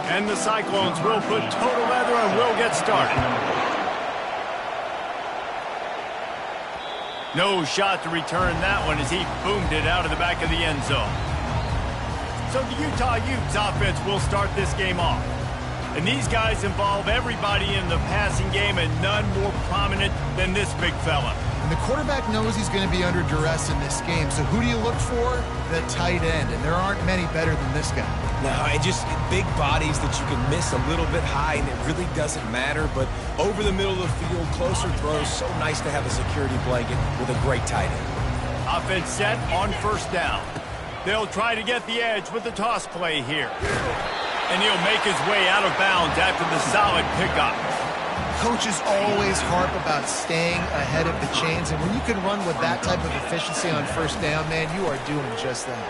And the Cyclones will put total leather and will get started. No shot to return that one as he boomed it out of the back of the end zone. So the Utah Utes offense will start this game off. And these guys involve everybody in the passing game, and none more prominent than this big fella. And the quarterback knows he's going to be under duress in this game. So who do you look for? The tight end. And there aren't many better than this guy. No, and just big bodies that you can miss a little bit high, and it really doesn't matter. But over the middle of the field, closer throws, so nice to have a security blanket with a great tight end. Offense set on first down. They'll try to get the edge with the toss play here. And he'll make his way out of bounds after the solid pickup. Coaches always harp about staying ahead of the chains, and when you can run with that type of efficiency on first down, man, you are doing just that.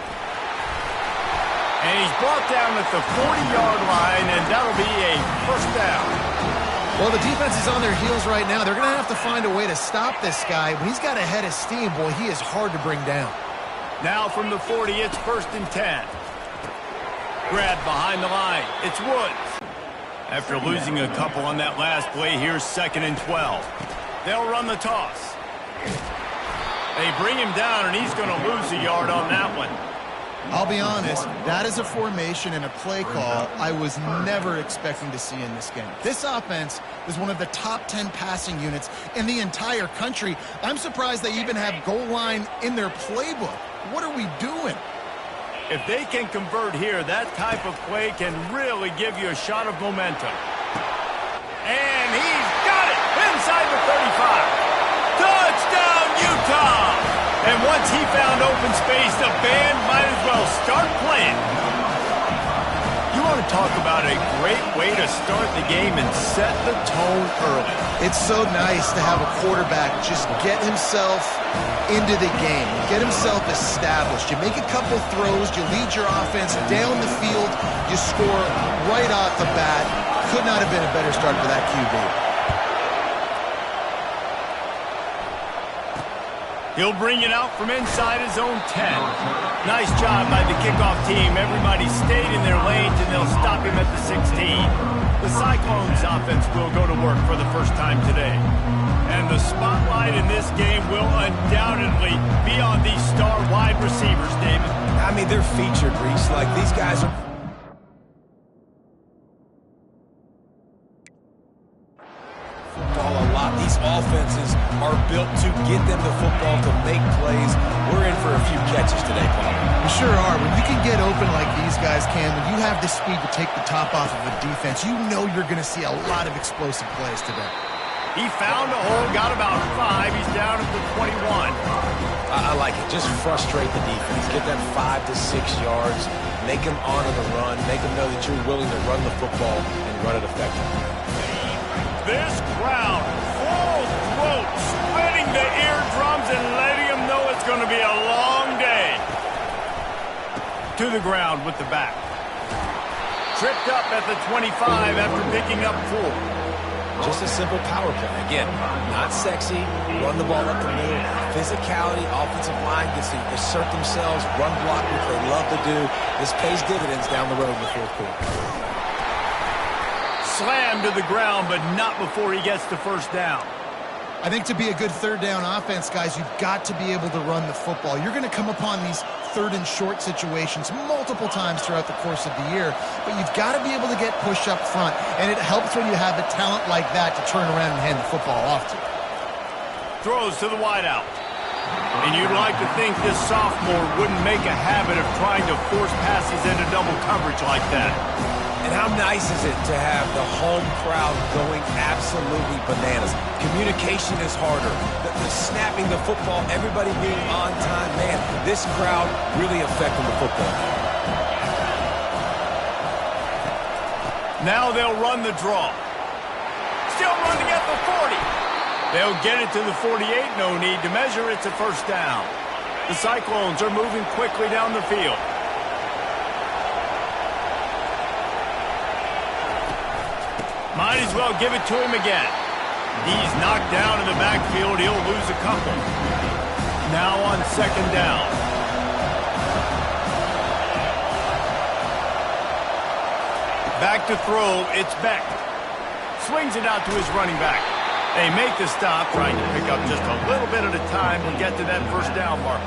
And he's brought down at the 40-yard line, and that'll be a first down. Well, the defense is on their heels right now. They're going to have to find a way to stop this guy. When he's got a head of steam, boy, he is hard to bring down. Now from the 40, it's 1st and 10. Grab behind the line. It's Woods. After losing a couple on that last play, here's 2nd and 12. They'll run the toss. They bring him down, and he's going to lose a yard on that one. I'll be honest, that is a formation and a play call I was never expecting to see in this game. This offense is one of the top 10 passing units in the entire country. I'm surprised they even have goal line in their playbook. What are we doing? If they can convert here, that type of play can really give you a shot of momentum. And he's got it inside the 35. Touchdown, Utah! And once he found open space, the band might as well start playing. You want to talk about a great way to start the game and set the tone early. It's so nice to have a quarterback just get himself into the game, get himself established. You make a couple throws, you lead your offense down the field, you score right off the bat. Could not have been a better start for that QB. He'll bring it out from inside his own 10. Nice job by the kickoff team. Everybody stayed in their lanes, and they'll stop him at the 16. The Cyclones offense will go to work for the first time today. And the spotlight in this game will undoubtedly be on these star wide receivers, David. I mean, they're featured, Reese. Like, these guys are... football a lot. These offenses are built to get them the football, to make plays. We're in for a few catches today, Paul. We sure are. When you can get open like these guys can, when you have the speed to take the top off of a defense, you know you're going to see a lot of explosive plays today. He found a hole, got about 5. He's down at the 21. I like it. Just frustrate the defense. Get them 5 to 6 yards. Make them honor the run. Make them know that you're willing to run the football and run it effectively. This crowd, full throat, splitting the eardrums and letting them know it's going to be a long day. To the ground with the back. Tripped up at the 25 after picking up 4. Just a simple power play. Again, not sexy. Run the ball up the middle. Physicality, offensive line gets to assert themselves, run block, which they love to do. This pays dividends down the road in the fourth quarter. Slammed to the ground, but not before he gets to first down. I think to be a good third down offense, guys, you've got to be able to run the football. You're going to come upon these third and short situations multiple times throughout the course of the year, but you've got to be able to get push up front, and it helps when you have a talent like that to turn around and hand the football off to. Throws to the wideout. And you'd like to think this sophomore wouldn't make a habit of trying to force passes into double coverage like that. And how nice is it to have the home crowd going absolutely bananas? Communication is harder. The snapping the football, everybody being on time. Man, this crowd really affecting the football. Now they'll run the draw. Still running at the 40. They'll get it to the 48. No need to measure. It's a first down. The Cyclones are moving quickly down the field. Might as well give it to him again. He's knocked down in the backfield. He'll lose a couple. Now on second down. Back to throw, it's Beck. Swings it out to his running back. They make the stop, trying to pick up just a little bit at a time to get to that first down mark.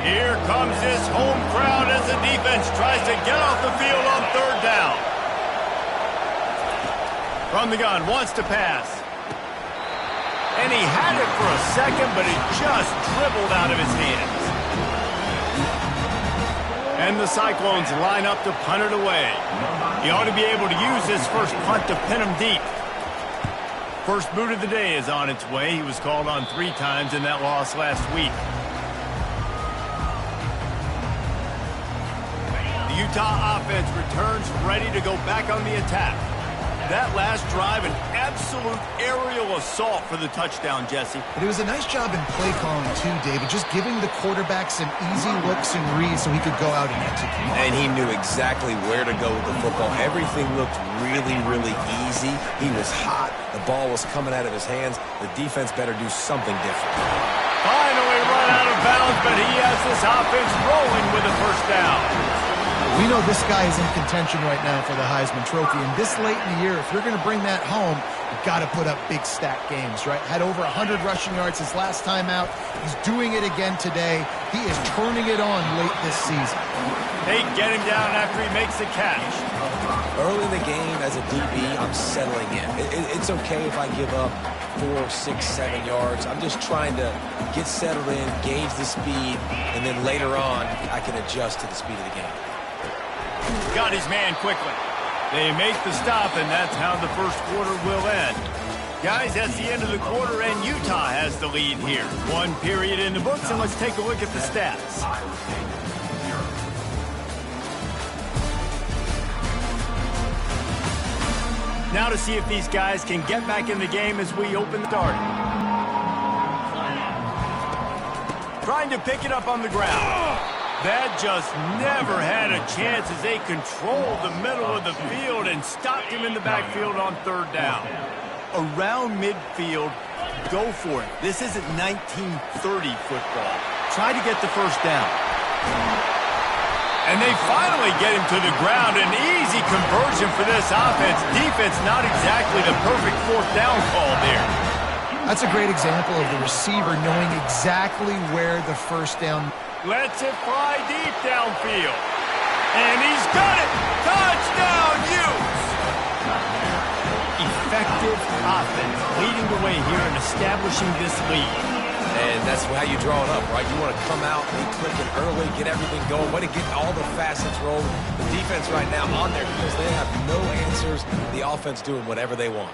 Here comes this home crowd as the defense tries to get off the field on third down. From the gun, wants to pass. And he had it for a second, but it just dribbled out of his hands. And the Cyclones line up to punt it away. He ought to be able to use this first punt to pin him deep. First boot of the day is on its way. He was called on 3 times in that loss last week. The Utah offense returns ready to go back on the attack. That last drive, an absolute aerial assault for the touchdown, Jesse. But it was a nice job in play calling too, David, just giving the quarterback some easy looks and reads so he could go out and execute. And he knew exactly where to go with the football. Everything looked really, really easy. He was hot. The ball was coming out of his hands. The defense better do something different. Finally run out of bounds, but he has this offense rolling with a first down. We know this guy is in contention right now for the Heisman Trophy, and this late in the year, if you're going to bring that home, you've got to put up big stat games, right? Had over 100 rushing yards his last time out. He's doing it again today. He is turning it on late this season. They get him down after he makes the catch. Early in the game, as a DB, I'm settling in. It's okay if I give up 4, 6, 7 yards. I'm just trying to get settled in, gauge the speed, and then later on, I can adjust to the speed of the game. Got his man quickly. They make the stop, and that's how the first quarter will end. Guys, that's the end of the quarter, and Utah has the lead here. 1 period in the books, and let's take a look at the stats. Now to see if these guys can get back in the game as we open the start. Trying to pick it up on the ground. That just never had a chance as they controlled the middle of the field and stopped him in the backfield on third down. Around midfield, go for it. This isn't 1930 football. Try to get the first down. And they finally get him to the ground. An easy conversion for this offense. Defense, not exactly the perfect fourth down call there. That's a great example of the receiver knowing exactly where the first down. Lets it fly deep downfield. And he's got it! Touchdown, Utes! Effective offense leading the way here and establishing this lead. And that's how you draw it up, right? You want to come out, be clicking early, get everything going, way to get all the facets rolling. The defense right now on their heels, they have no answers. The offense doing whatever they want.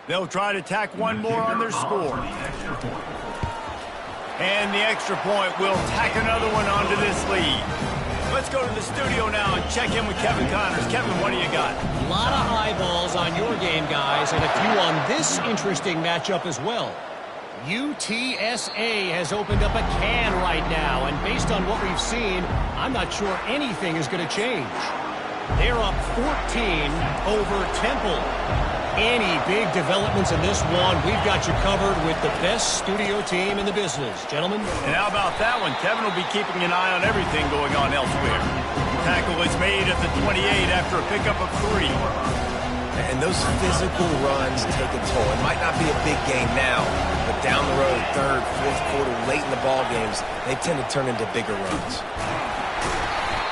They'll try to tack one more on their score. And the extra point will tack another one onto this lead. Let's go to the studio now and check in with Kevin Connors. Kevin, what do you got? A lot of eyeballs on your game, guys, and a few on this interesting matchup as well. UTSA has opened up a can right now, and based on what we've seen, I'm not sure anything is going to change. They're up 14 over Temple. Any big developments in this one, we've got you covered with the best studio team in the business. Gentlemen? And how about that one? Kevin will be keeping an eye on everything going on elsewhere. Tackle is made at the 28 after a pickup of 3. And those physical runs take a toll. It might not be a big game now, but down the road, third, fourth quarter, late in the ball games, they tend to turn into bigger runs.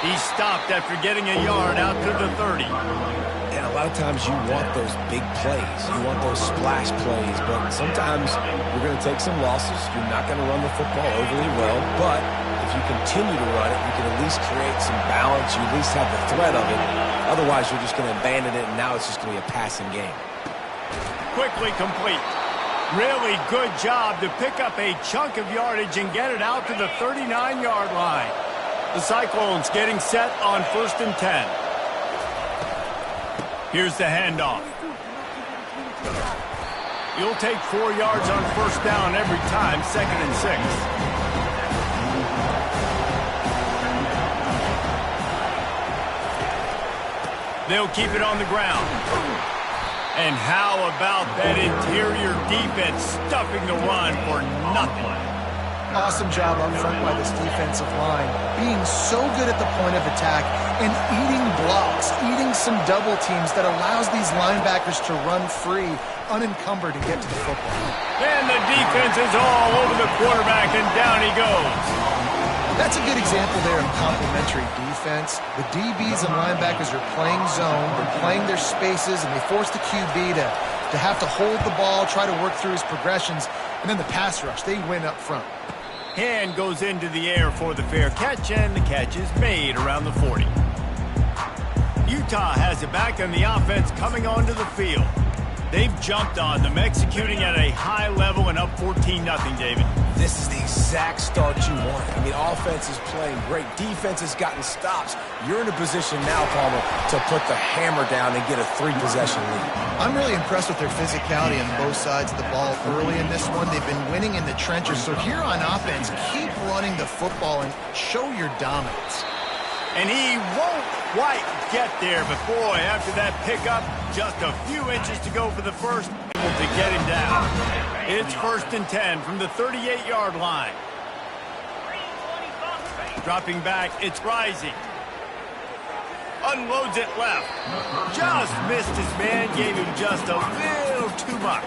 He stopped after getting a yard out to the 30. And a lot of times you want those big plays. You want those splash plays, but sometimes you're going to take some losses. You're not going to run the football overly well, but if you continue to run it, you can at least create some balance. You at least have the threat of it. Otherwise, you're just going to abandon it, and now it's just going to be a passing game. Quickly complete. Really good job to pick up a chunk of yardage and get it out to the 39-yard line. The Cyclones getting set on 1st and 10. Here's the handoff. You'll take 4 yards on 1st down every time, 2nd and 6. They'll keep it on the ground. And how about that interior defense stuffing the run for nothing? Awesome job up front by this defensive line, being so good at the point of attack and eating blocks, eating some double teams that allows these linebackers to run free, unencumbered, and get to the football. And the defense is all over the quarterback, and down he goes. That's a good example there of complementary defense. The DBs and linebackers are playing zone, they're playing their spaces, and they force the QB to have to hold the ball, try to work through his progressions, and then the pass rush, they win up front. Hand goes into the air for the fair catch, and the catch is made around the 40. Utah has it back, and the offense coming onto the field. They've jumped on them, executing at a high level and up 14-0, David. This is the exact start you want. I mean, offense is playing great. Defense has gotten stops. You're in a position now, Palmer, to put the hammer down and get a 3-possession lead. I'm really impressed with their physicality on both sides of the ball early in this one. They've been winning in the trenches. So here on offense, keep running the football and show your dominance. And he won't quite get there, but boy, after that pickup, just a few inches to go for the first, able to get him down. It's 1st and 10 from the 38-yard line. Dropping back, it's Rising. Unloads it left. Just missed his man, gave him just a little too much.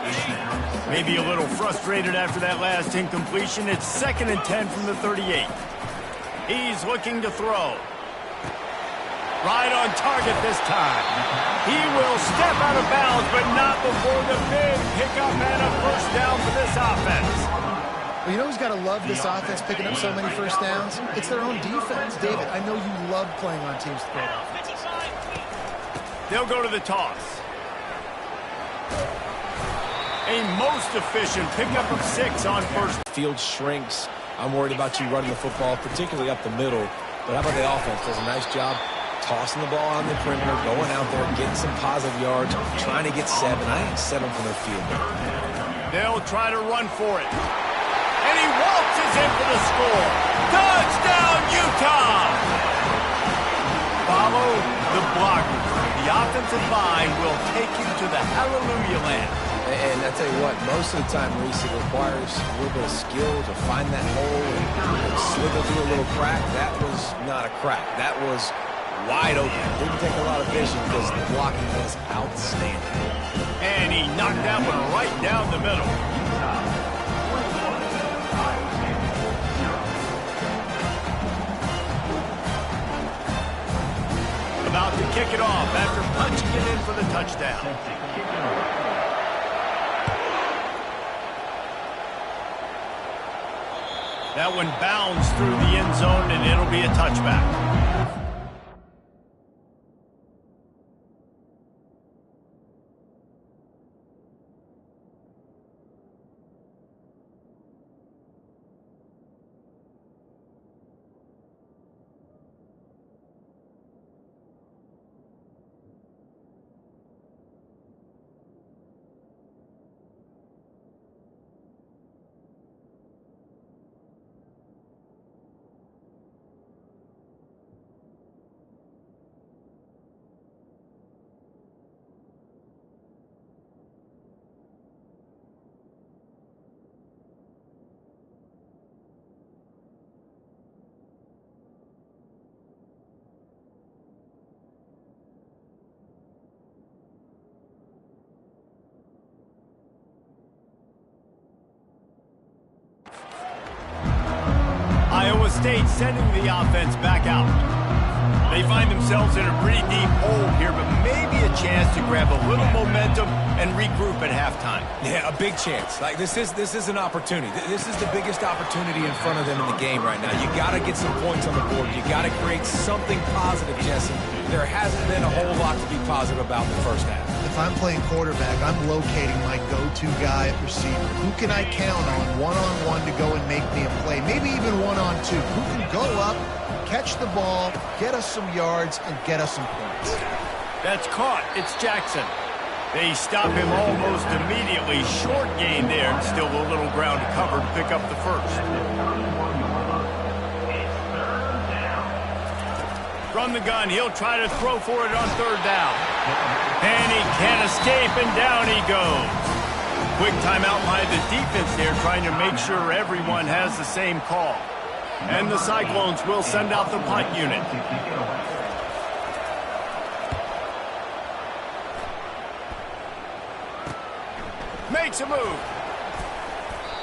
Maybe a little frustrated after that last incompletion. It's 2nd and 10 from the 38. He's looking to throw. Right on target this time. He will step out of bounds, but not before the big pickup and a 1st down for this offense. Well, you know who's got to love this offense picking up so many 1st downs? It's their own defense. David, I know you love playing on teams with great offense. They'll go to the toss. A most efficient pickup of 6 on 1st. Field shrinks. I'm worried about you running the football, particularly up the middle. But how about the offense? Does a nice job tossing the ball on the perimeter, going out there, getting some positive yards, trying to get 7. I ain't settled for their field goal. They'll try to run for it. And he waltzes in for the score. Touchdown, Utah! Follow the blockers. The offensive line will take you to the hallelujah land. And I tell you what, most of the time, Reese, it requires a little bit of skill to find that hole and slither through a little crack. That was not a crack. That was wide open. Didn't take a lot of vision because the blocking was outstanding. And he knocked that one right down the middle. About to kick it off after punching it in for the touchdown. That one bounds through the end zone, and it'll be a touchback. Iowa State sending the offense back out. They find themselves in a pretty deep hole here, but maybe a chance to grab a little momentum and regroup at halftime. Yeah, a big chance. Like this is an opportunity. This is the biggest opportunity in front of them in the game right now. You got to get some points on the board. You got to create something positive, Jesse. There hasn't been a whole lot to be positive about in the first half. If I'm playing quarterback, I'm locating my go-to guy at receiver. Who can I count on one-on-one to go and make me a play? Maybe even one-on-two. Who can go up, catch the ball, get us some yards, and get us some points? That's caught. It's Jackson. They stop him almost immediately. Short gain there, and still a little ground to cover to pick up the first. From the gun, he'll try to throw for it on third down. And he can't escape, and down he goes. Quick timeout by the defense there, trying to make sure everyone has the same call. And the Cyclones will send out the punt unit. Makes a move.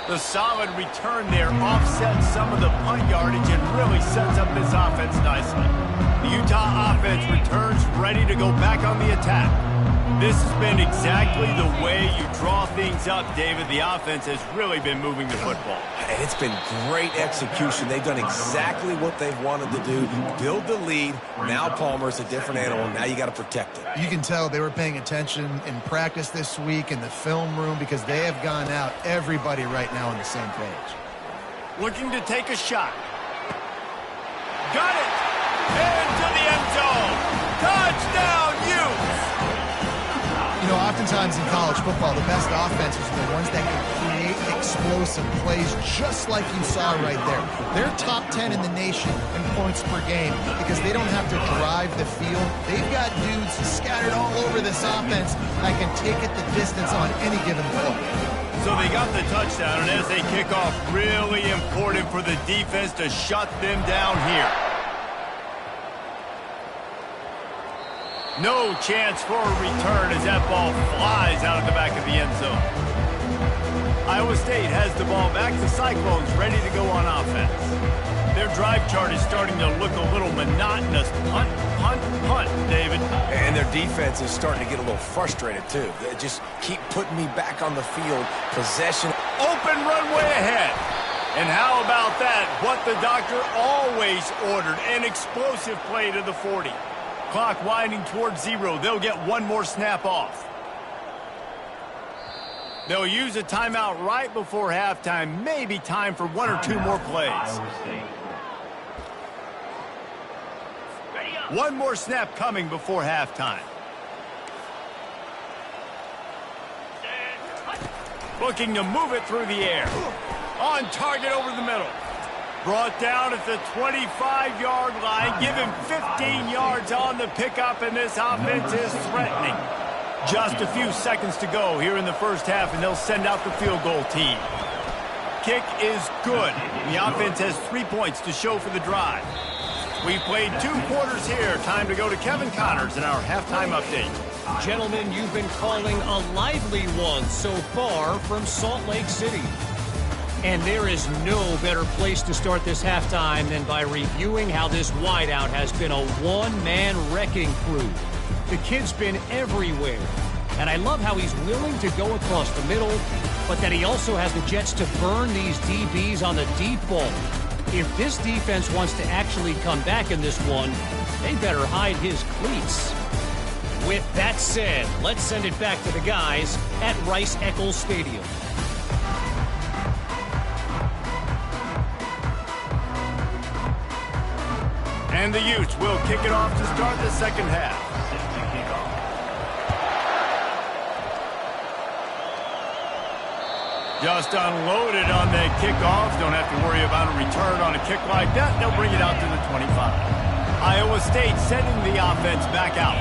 The solid return there offsets some of the punt yardage and really sets up this offense nicely. The Utah offense returns ready to go back on the attack. This has been exactly the way you draw things up, David. The offense has really been moving the football. And it's been great execution. They've done exactly what they've wanted to do. Build the lead. Now Palmer's a different animal. Now you got to protect it. You can tell they were paying attention in practice this week in the film room because they have gone out, everybody right now on the same page. Looking to take a shot. Got it! Into the end zone! Touchdown, Utes! You know, oftentimes in college football, the best offenses are the ones that can create explosive plays just like you saw right there. They're top 10 in the nation in points per game because they don't have to drive the field. They've got dudes scattered all over this offense that can take it the distance on any given play. So they got the touchdown, and as they kick off, really important for the defense to shut them down here. No chance for a return as that ball flies out of the back of the end zone. Iowa State has the ball back. The Cyclones ready to go on offense. Their drive chart is starting to look a little monotonous. Punt, punt, punt, David. And their defense is starting to get a little frustrated, too. They just keep putting me back on the field. Possession. Open runway ahead. And how about that? What the doctor always ordered. An explosive play to the 40. Clock winding towards 0. They'll get one more snap off. They'll use a timeout right before halftime. Maybe time for one or two more plays. One more snap coming before halftime. Looking to move it through the air. On target over the middle. Brought down at the 25-yard line. Give him 15 yards on the pickup, and this offense is threatening. Just a few seconds to go here in the first half, and they'll send out the field goal team. Kick is good. The offense has 3 points to show for the drive. We've played 2 quarters here. Time to go to Kevin Connors in our halftime update. Gentlemen, you've been calling a lively one so far from Salt Lake City. And there is no better place to start this halftime than by reviewing how this wideout has been a one-man wrecking crew. The kid's been everywhere. And I love how he's willing to go across the middle, but that he also has the jets to burn these DBs on the deep ball. If this defense wants to actually come back in this one, they better hide his cleats. With that said, let's send it back to the guys at Rice-Eccles Stadium. And the Utes will kick it off to start the second half. Just unloaded on that kickoff. Don't have to worry about a return on a kick like that. They'll bring it out to the 25. Iowa State sending the offense back out.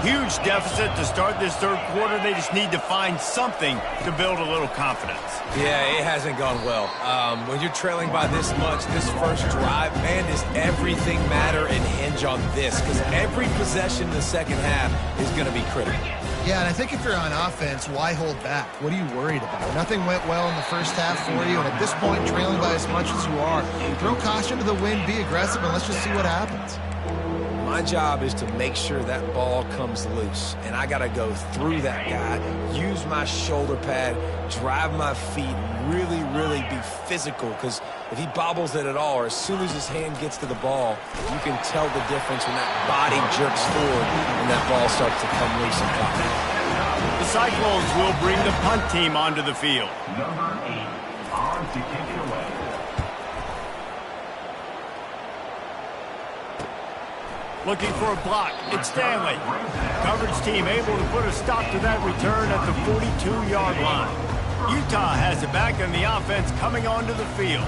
Huge deficit to start this third quarter. They just need to find something to build a little confidence. Yeah, it hasn't gone well. When you're trailing by this much, this first drive, man, does everything matter and hinge on this? Because every possession in the second half is going to be critical. Yeah, and I think if you're on offense, why hold back? What are you worried about? Nothing went well in the first half for you, and at this point, trailing by as much as you are, throw caution to the wind, be aggressive, and let's just see what happens. My job is to make sure that ball comes loose, and I got to go through that guy, use my shoulder pad, drive my feet, really, really be physical, because if he bobbles it at all, or as soon as his hand gets to the ball, you can tell the difference when that body jerks forward and that ball starts to come loose and pop. The Cyclones will bring the punt team onto the field. Number 8 on to kick it away. Looking for a block. It's Stanley. Coverage team able to put a stop to that return at the 42-yard line. Utah has it back, and the offense coming onto the field.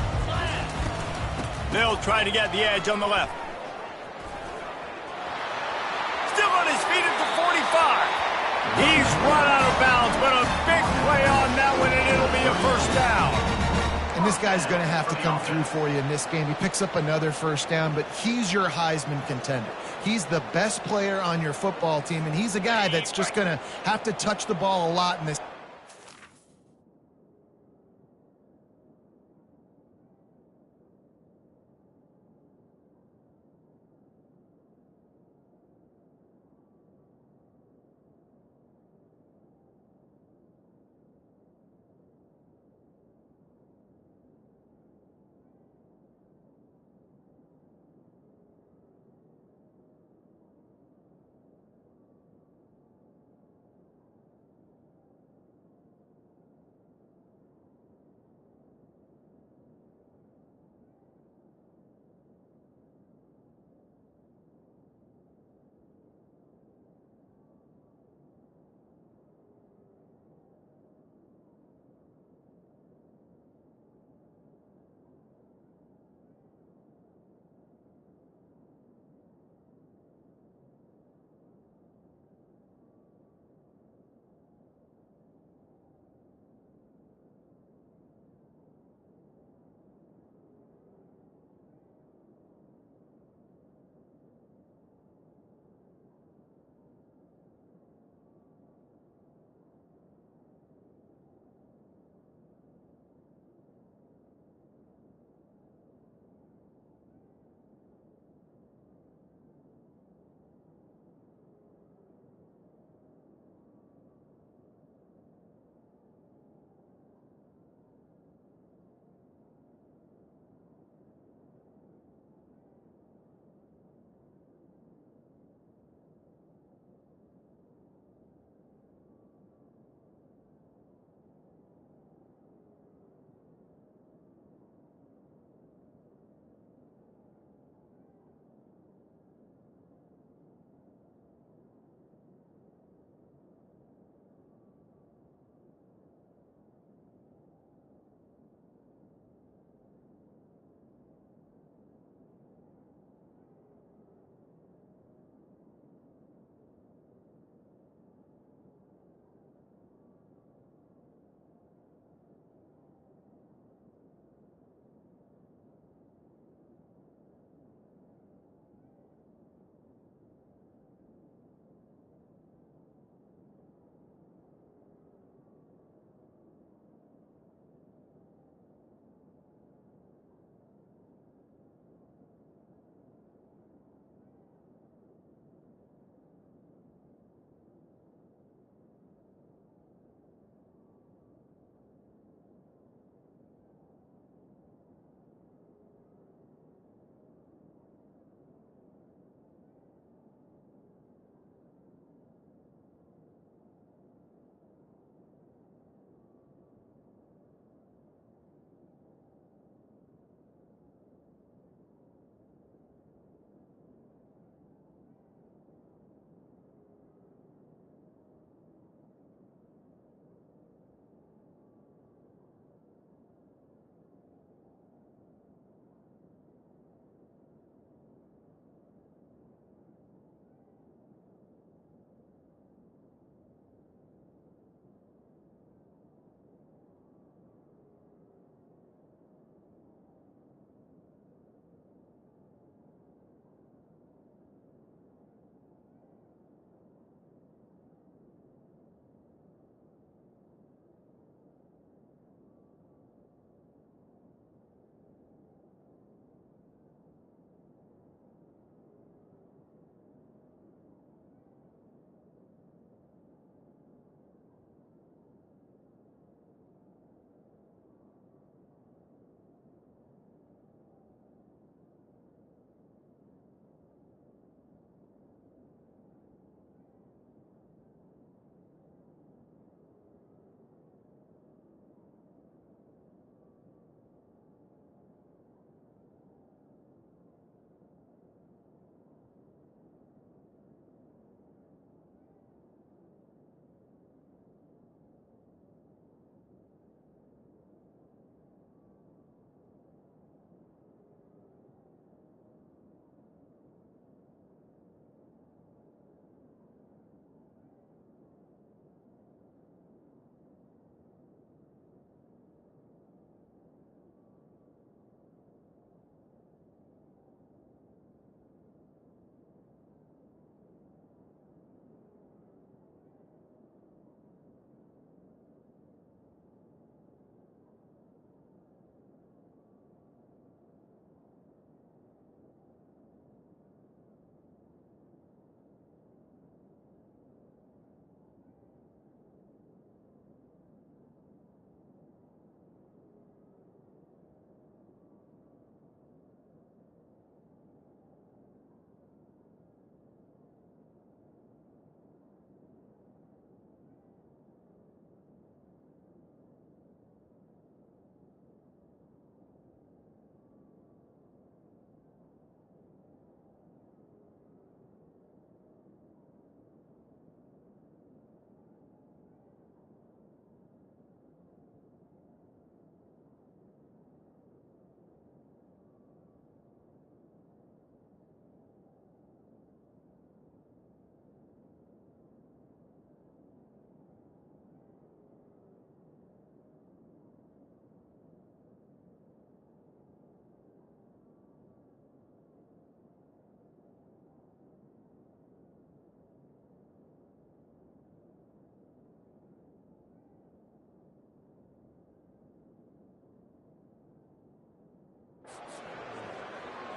They'll try to get the edge on the left. Still on his feet at the 45. He's run out of bounds, but a big play on that one, and it'll be a first down. And this guy's going to have to come through for you in this game. He picks up another first down, but he's your Heisman contender. He's the best player on your football team, and he's a guy that's just going to have to touch the ball a lot in this.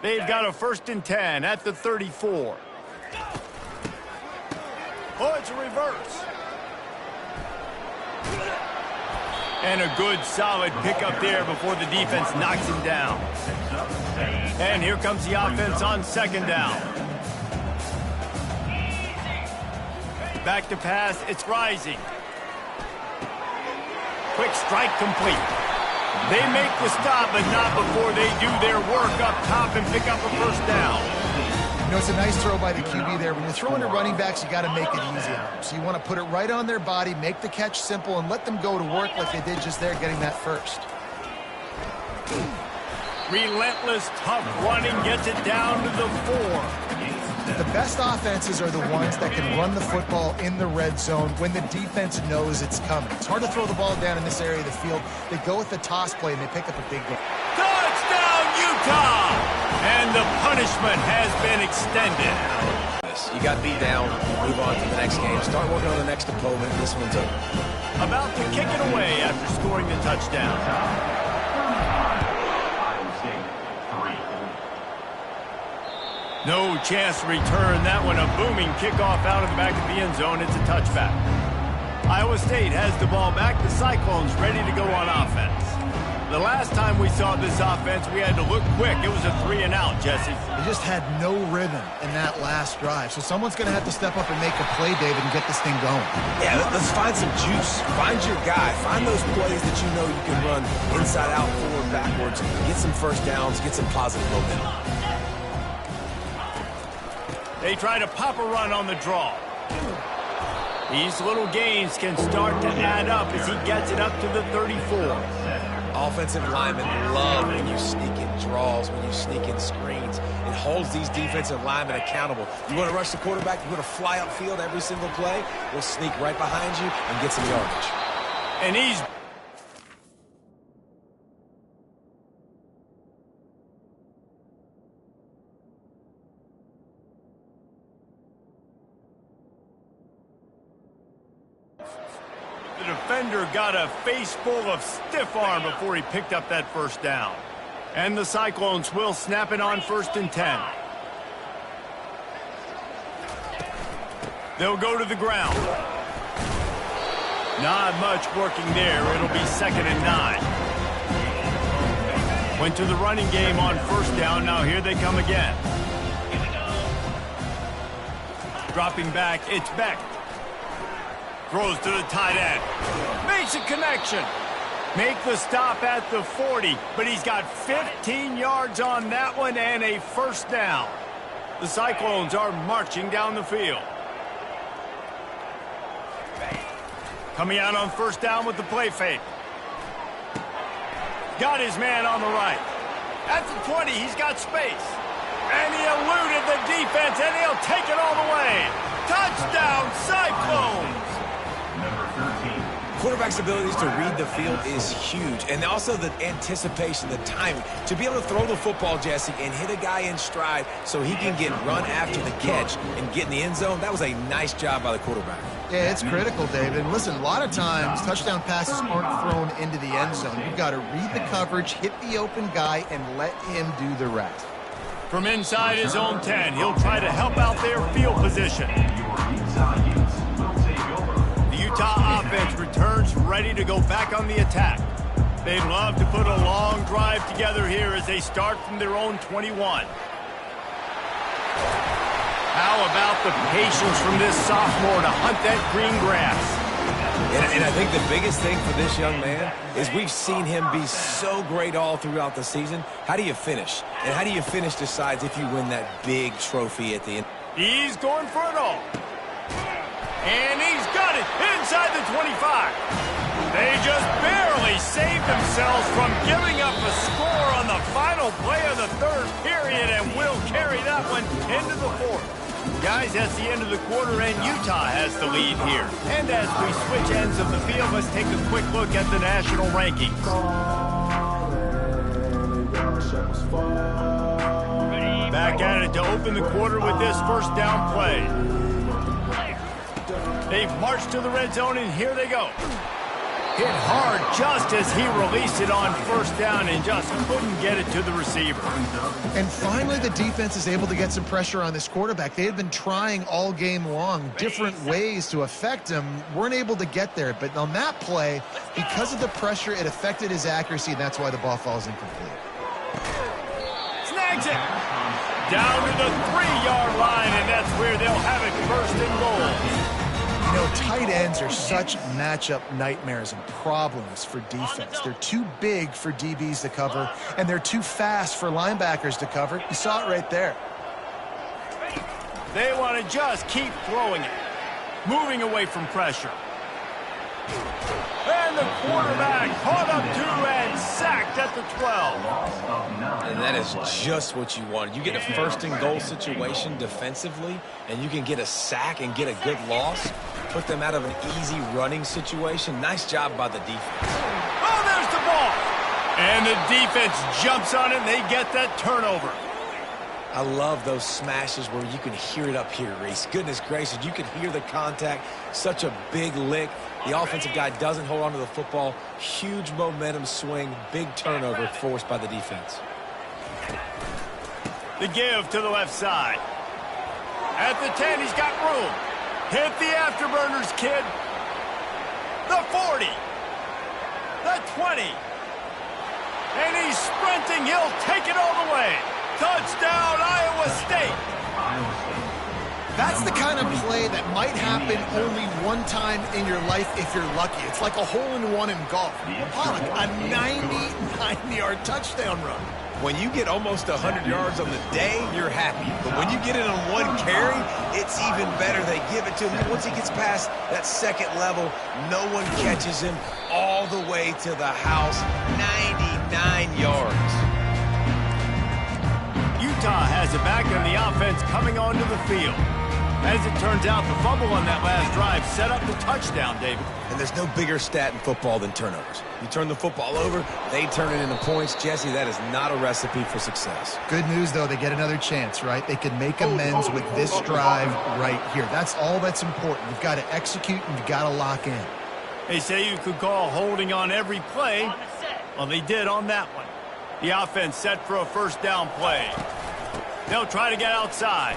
They've got a 1st and 10 at the 34. Oh, it's a reverse. And a good, solid pickup there before the defense knocks him down. And here comes the offense on 2nd down. Back to pass, it's Rising. Quick strike complete. They make the stop, but not before they do their work up top and pick up a 1st down. You know, it's a nice throw by the QB there. When you're throwing to running backs, you got to make it easy on them. So you want to put it right on their body, make the catch simple, and let them go to work like they did just there, getting that 1st. Relentless, tough running gets it down to the 4. The best offenses are the ones that can run the football in the red zone when the defense knows it's coming. It's hard to throw the ball down in this area of the field. They go with the toss play, and they pick up a big gain. Touchdown, Utah! And the punishment has been extended. You got beat down, move on to the next game. Start working on the next opponent. This one's over. About to kick it away after scoring the touchdown. No chance to return that one. A booming kickoff out of the back of the end zone. It's a touchback. Iowa State has the ball back. The Cyclones ready to go on offense. The last time we saw this offense, we had to look quick. It was a 3-and-out, Jesse. They just had no rhythm in that last drive. So someone's going to have to step up and make a play, David, and get this thing going. Yeah, let's find some juice. Find your guy. Find those plays that you know you can run inside out, forward, backwards. Get some 1st downs. Get some positive momentum. They try to pop a run on the draw. These little gains can start to add up as he gets it up to the 34. Offensive linemen love when you sneak in draws, when you sneak in screens. It holds these defensive linemen accountable. You want to rush the quarterback, you want to fly upfield every single play, we'll sneak right behind you and get some yardage. And he's... The defender got a face full of stiff arm before he picked up that 1st down. And the Cyclones will snap it on 1st and 10. They'll go to the ground. Not much working there. It'll be 2nd and 9. Went to the running game on 1st down. Now here they come again. Dropping back, it's Beck. Throws to the tight end. Makes a connection. Make the stop at the 40, but he's got 15 yards on that one and a 1st down. The Cyclones are marching down the field. Coming out on 1st down with the play fake. Got his man on the right. At the 20, he's got space. And he eluded the defense, and he'll take it all the way. Touchdown, Cyclones! Quarterback's abilities to read the field is huge, and also the anticipation, the timing. To be able to throw the football, Jesse, and hit a guy in stride so he can get run after the catch and get in the end zone, that was a nice job by the quarterback. Yeah, it's critical, David. Listen, a lot of times touchdown passes aren't thrown into the end zone. You've got to read the coverage, hit the open guy, and let him do the rest. From inside his own 10, he'll try to help out their field position. Utah offense returns ready to go back on the attack. They'd love to put a long drive together here as they start from their own 21. How about the patience from this sophomore to hunt that green grass? And I think the biggest thing for this young man is we've seen him be so great all throughout the season. How do you finish? And how do you finish decides if you win that big trophy at the end. He's going for it all. And he's got it inside the 25. They just barely saved themselves from giving up a score on the final play of the 3rd period and will carry that one into the 4th. Guys, that's the end of the quarter, and Utah has the lead here. And as we switch ends of the field, let's take a quick look at the national rankings. Back at it to open the quarter with this 1st down play. They've marched to the red zone, and here they go. Hit hard just as he released it on first down and just couldn't get it to the receiver. And finally, the defense is able to get some pressure on this quarterback. They had been trying all game long different ways to affect him, weren't able to get there. But on that play, because of the pressure, it affected his accuracy, and that's why the ball falls incomplete. Snags it down to the 3-yard line, and that's where they'll have it first and goal. You know, tight ends are such matchup nightmares and problems for defense. They're too big for DBs to cover, and they're too fast for linebackers to cover. You saw it right there. They want to just keep throwing it, moving away from pressure. And the quarterback caught up to and sacked at the 12. And that is just what you want. You get a first and goal situation defensively, and you can get a sack and get a good loss, put them out of an easy running situation. Nice job by the defense. Oh, there's the ball. And the defense jumps on it, and they get that turnover. I love those smashes where you can hear it up here, Reese. Goodness gracious, you can hear the contact. Such a big lick. The offensive guy doesn't hold on to the football. Huge momentum swing, big turnover forced by the defense. The give to the left side. At the 10, he's got room. Hit the afterburners, kid. The 40. The 20. And he's sprinting. He'll take it all the way. Touchdown, Iowa State. That's the kind of play that might happen only one time in your life if you're lucky. It's like a hole-in-one in golf. Pollock, a 99-yard touchdown run. When you get almost 100 yards on the day, you're happy. But when you get it on one carry, it's even better. They give it to him. Once he gets past that second level, no one catches him all the way to the house. 99 yards. Utah has it back, and the offense coming onto the field. As it turns out, the fumble on that last drive set up the touchdown, David. And there's no bigger stat in football than turnovers. You turn the football over, they turn it into points. Jesse, that is not a recipe for success. Good news, though, they get another chance, right? They can make amends with this drive right here. That's all that's important. You've got to execute, and you've got to lock in. They say you could call holding on every play. Well, they did on that one. The offense set for a first down play. They'll try to get outside.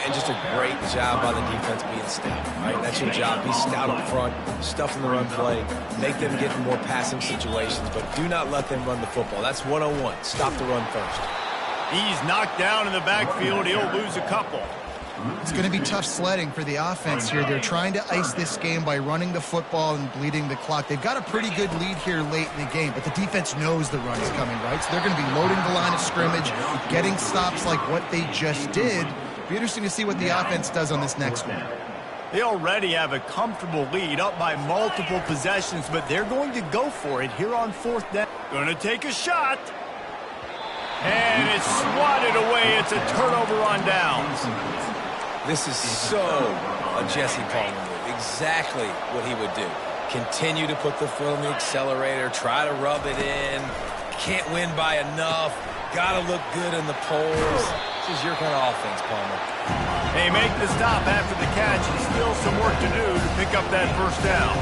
And just a great job by the defense being stout, right? That's your job. Be stout up front, stuff in the run play, make them get in more passing situations, but do not let them run the football. That's 101. Stop the run first. He's knocked down in the backfield. He'll lose a couple. It's going to be tough sledding for the offense here. They're trying to ice this game by running the football and bleeding the clock. They've got a pretty good lead here late in the game, but the defense knows the run is coming, right? So they're going to be loading the line of scrimmage, getting stops like what they just did. Be interesting to see what the offense does on this next one. They already have a comfortable lead, up by multiple possessions, but they're going to go for it here on fourth down. Going to take a shot. And it's swatted away. It's a turnover on downs. This is so a Jesse Palmer move. Exactly what he would do. Continue to put the foot on the accelerator, try to rub it in. Can't win by enough. Got to look good in the polls. This is your kind of offense, Palmer. They make the stop after the catch, and still some work to do to pick up that first down.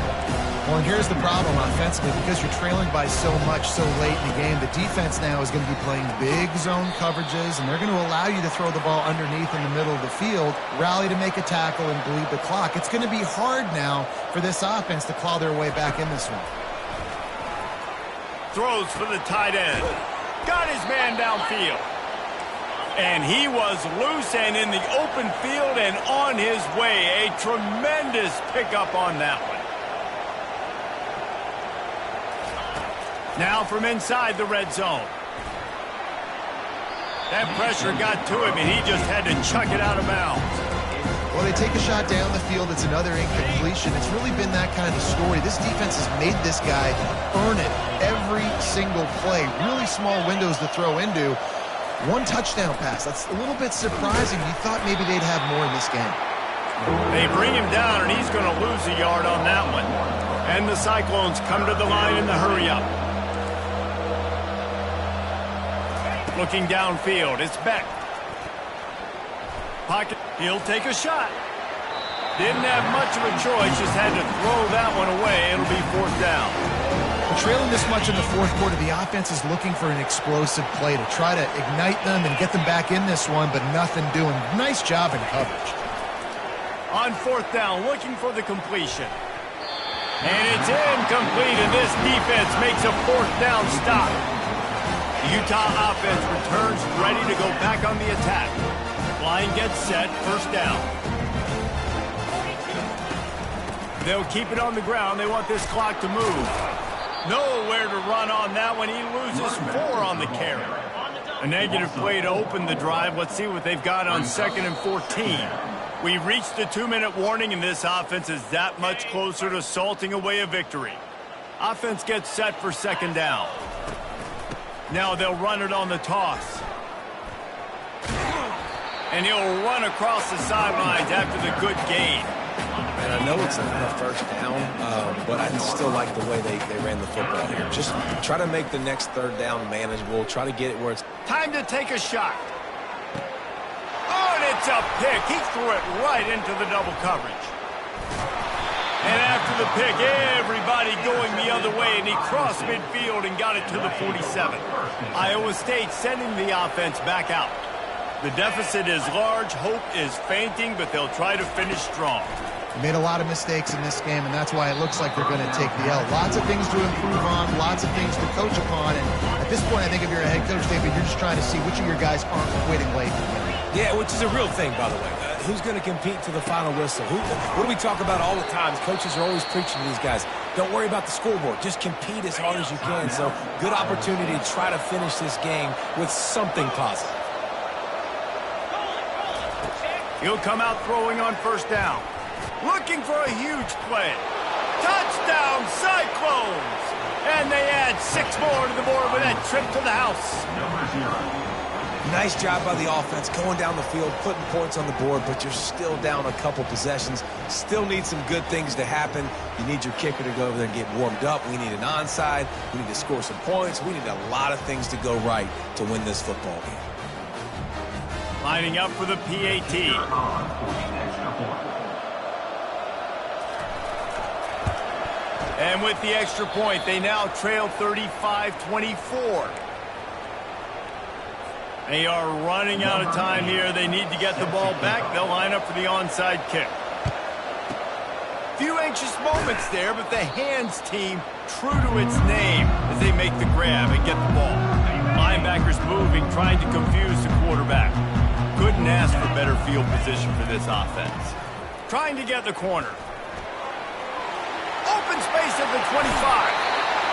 Well, and here's the problem offensively. Because you're trailing by so much so late in the game, the defense now is going to be playing big zone coverages, and they're going to allow you to throw the ball underneath in the middle of the field, rally to make a tackle, and bleed the clock. It's going to be hard now for this offense to claw their way back in this one. Throws for the tight end. Got his man downfield. And he was loose and in the open field and on his way. A tremendous pickup on that one. Now from inside the red zone. That pressure got to him, and he just had to chuck it out of bounds. Well, they take a shot down the field. It's another incompletion. It's really been that kind of story. This defense has made this guy earn it every single play. Really small windows to throw into. One touchdown pass. That's a little bit surprising. You thought maybe they'd have more in this game. They bring him down, and he's going to lose a yard on that one. And the Cyclones come to the line in the hurry-up. Looking downfield, it's Beck. Pocket, he'll take a shot. Didn't have much of a choice, just had to throw that one away. It'll be 4th down. Trailing this much in the 4th quarter, the offense is looking for an explosive play to try to ignite them and get them back in this one, but nothing doing. Nice job in coverage. On 4th down, looking for the completion. And it's incomplete, and this defense makes a 4th down stop. The Utah offense returns ready to go back on the attack. Line gets set, 1st down. They'll keep it on the ground. They want this clock to move. Nowhere to run on that one. He loses 4 on the carry. A negative play to open the drive. Let's see what they've got on 2nd and 14. We've reached the 2-minute warning, and this offense is that much closer to salting away a victory. Offense gets set for 2nd down. Now they'll run it on the toss. And he'll run across the sidelines after the good gain. And I know it's not a 1st down, but I still like the way they ran the football here. Just try to make the next 3rd down manageable. Try to get it where it's... Time to take a shot. Oh, and it's a pick. He threw it right into the double coverage. And after the pick, everybody going the other way, and he crossed midfield and got it to the 47. Iowa State sending the offense back out. The deficit is large. Hope is fainting, but they'll try to finish strong. They made a lot of mistakes in this game, and that's why it looks like they're going to take the L. Lots of things to improve on, lots of things to coach upon, and at this point, I think if you're a head coach, David, you're just trying to see which of your guys aren't quitting late. Yeah, which is a real thing, by the way. Who's going to compete to the final whistle? What do we talk about all the time? Coaches are always preaching to these guys. Don't worry about the scoreboard. Just compete as hard as you can. So, good opportunity to try to finish this game with something positive. He'll come out throwing on 1st down. Looking for a huge play. Touchdown, Cyclones! And they add 6 more to the board with that trip to the house. Nice job by the offense going down the field, putting points on the board, but you're still down a couple possessions. Still need some good things to happen. You need your kicker to go over there and get warmed up. We need an onside. We need to score some points. We need a lot of things to go right to win this football game. Lining up for the PAT. And with the extra point, they now trail 35-24. They are running out of time here. They need to get the ball back. They'll line up for the onside kick. Few anxious moments there, but the hands team true to its name as they make the grab and get the ball. Linebackers moving, trying to confuse the quarterback. Couldn't ask for better field position for this offense. Trying to get the corner. Open space at the 25.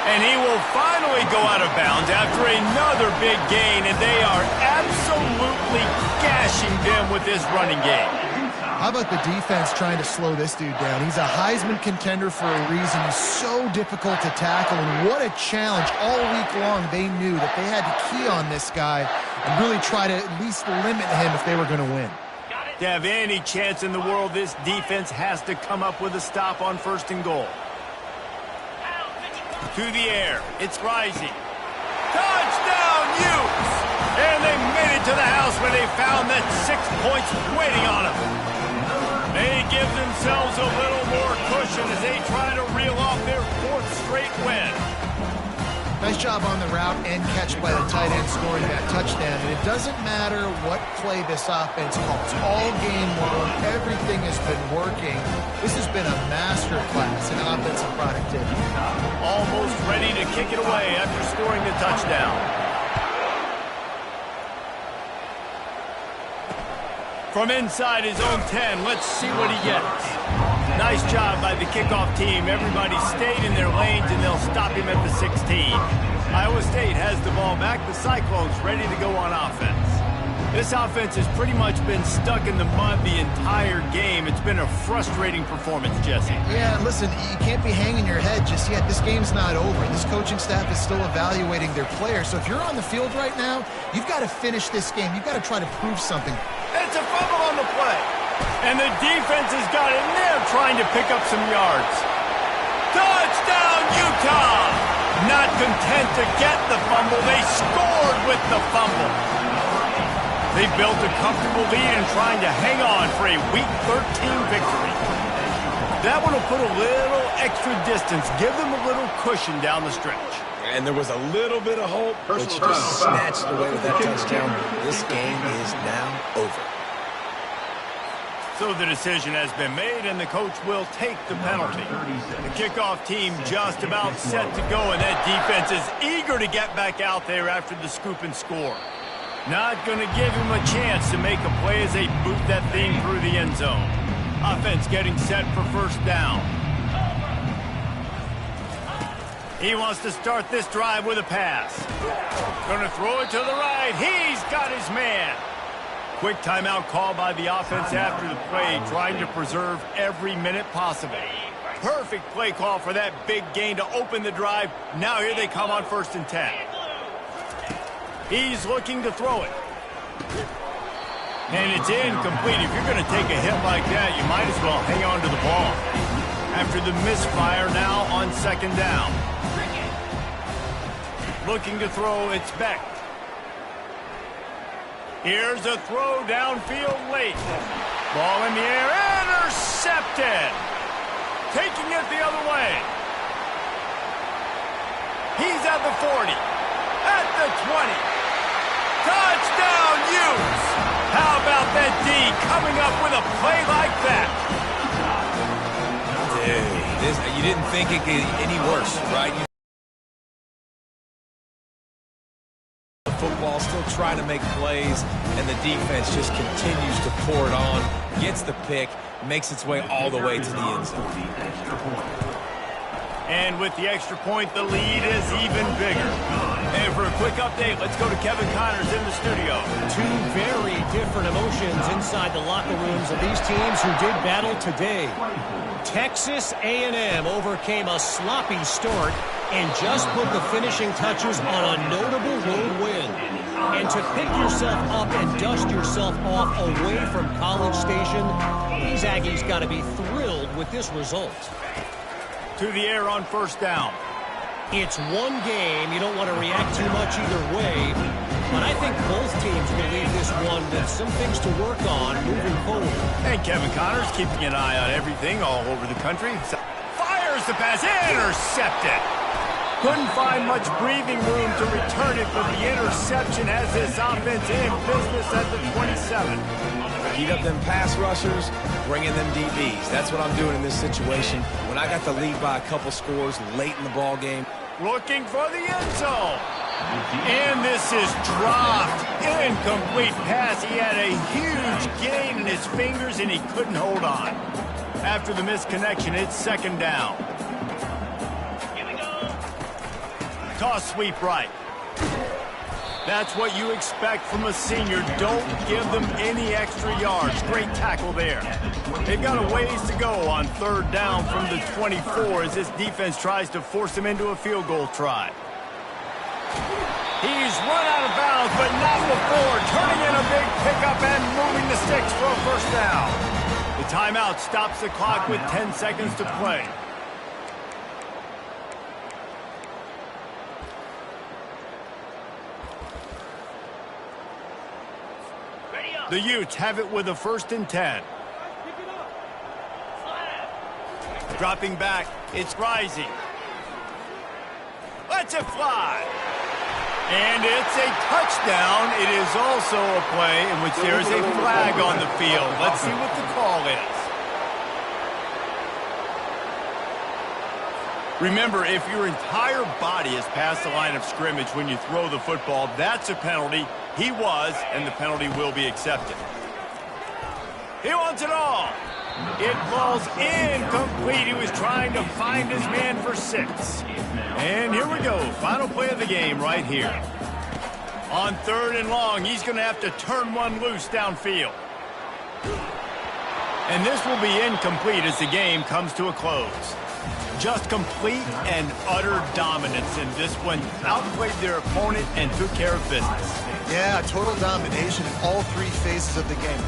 And he will finally go out of bounds after another big gain, and they are absolutely gashing them with this running game. How about the defense trying to slow this dude down? He's a Heisman contender for a reason. He's so difficult to tackle, and what a challenge. All week long, they knew that they had to key on this guy and really try to at least limit him if they were going to win. To have any chance in the world, this defense has to come up with a stop on 1st and goal. To the air. It's rising. Touchdown, Utes! And they made it to the house where they found that 6 points waiting on them. They give themselves a little more cushion as they try to reel off their 4th straight win. Nice job on the route and catch by the tight end scoring that touchdown. And it doesn't matter what play this offense calls. All game long, everything has been working. This has been a master class in offensive productivity. Almost ready to kick it away after scoring the touchdown. From inside his own 10, let's see what he gets. Nice job by the kickoff team. Everybody stayed in their lanes, and they'll stop him at the 16. Iowa State has the ball back. The Cyclones ready to go on offense. This offense has pretty much been stuck in the mud the entire game. It's been a frustrating performance, Jesse. Yeah, listen, you can't be hanging your head just yet. This game's not over. This coaching staff is still evaluating their players. So if you're on the field right now, you've got to finish this game. You've got to try to prove something. It's a fumble on the play. And the defense has got in there trying to pick up some yards. Touchdown, Utah! Not content to get the fumble, they scored with the fumble. They built a comfortable lead and trying to hang on for a Week 13 victory. That one will put a little extra distance, give them a little cushion down the stretch. And there was a little bit of hope, but you just snatched it away with that touchdown. This game is now over. So the decision has been made, and the coach will take the penalty. The kickoff team just about set to go, and that defense is eager to get back out there after the scoop and score. Not going to give him a chance to make a play as they boot that thing through the end zone. Offense getting set for first down. He wants to start this drive with a pass. Going to throw it to the right. He's got his man. Quick timeout call by the offense after the play, trying to preserve every minute possible. Perfect play call for that big gain to open the drive. Now here they come on 1st and 10. He's looking to throw it. And it's incomplete. If you're going to take a hit like that, you might as well hang on to the ball. After the misfire, now on 2nd down. Looking to throw, it's Beck. Here's a throw downfield late. Ball in the air, intercepted. Taking it the other way. He's at the 40, at the 20. Touchdown, Utes! How about that D coming up with a play like that? Dude, you didn't think it could get any worse, right? Football, still trying to make plays, and the defense just continues to pour it on, gets the pick, makes its way all the way to the end zone. And with the extra point, the lead is even bigger. And for a quick update, let's go to Kevin Connors in the studio. Two very different emotions inside the locker rooms of these teams who did battle today. Texas A&M overcame a sloppy start and just put the finishing touches on a notable road win. And to pick yourself up and dust yourself off away from College Station, these Aggies got to be thrilled with this result. To the air on 1st down. It's one game. You don't want to react too much either way. But I think both teams will leave this one with some things to work on moving forward. And Kevin Connors keeping an eye on everything all over the country. Fires the pass, intercepted. Couldn't find much breathing room to return it, but the interception has this offense in business at the 27. Heat up them pass rushers, bring in them DBs. That's what I'm doing in this situation. When I got the lead by a couple scores late in the ball game. Looking for the end zone. And this is dropped. Incomplete pass. He had a huge gain in his fingers, and he couldn't hold on. After the misconnection, it's 2nd down. Toss sweep right. That's what you expect from a senior. Don't give them any extra yards. Great tackle there. They've got a ways to go on 3rd down from the 24 as this defense tries to force them into a field goal try. He's run out of bounds, but not before. Turning in a big pickup and moving the sticks for a 1st down. The timeout stops the clock with 10 seconds to play. The Utes have it with a 1st and 10. Dropping back, it's rising. Lets it fly. And it's a touchdown. It is also a play in which there is a flag on the field. Let's see what the call is. Remember, if your entire body is past the line of scrimmage when you throw the football, that's a penalty. He was, and the penalty will be accepted. He wants it all. It falls incomplete. He was trying to find his man for 6. And here we go. Final play of the game right here. On 3rd and long, he's going to have to turn one loose downfield. And this will be incomplete as the game comes to a close. Just complete and utter dominance in this one. Outplayed their opponent and took care of business. Yeah, total domination in all 3 phases of the game.